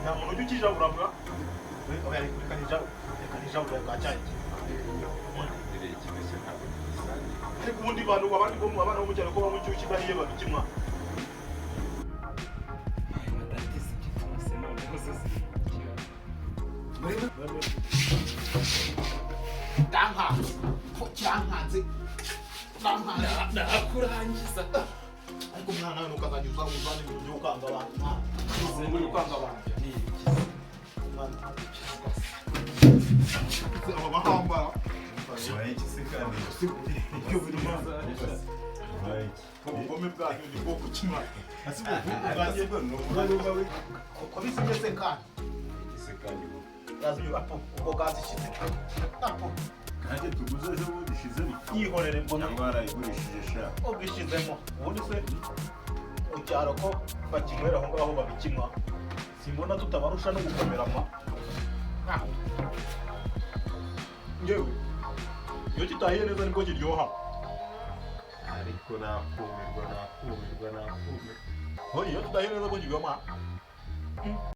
nta muntu ujya ukijabura mbwa reka nijabura bwacyaye ariko ubundi bantu abandi bo mu abana bo mu cyaro ko banywa inshyushyu bariye babikimwa cyankanze ndakurangiza ariko mwana nawe ntukazajya uzana ibintu byo gukanga abantu muri kwanga abantu aba bahambara ubugome bwanyu ni bwo kukimwa uko bisigeze kandi ubwo bwazishyize kandi tuguze ejo bundi ishizemo yihorere mbona barayigurishije sha ubwishizemo ubundi se mu cyaro ko bakinywera aho ngaho babikimwa simbona tutabarusha no gukomerama ngewe iyo kitahiye neza nibwo kiryoha ariko nakumirwa iyo kitahiye neza bwo kiryoha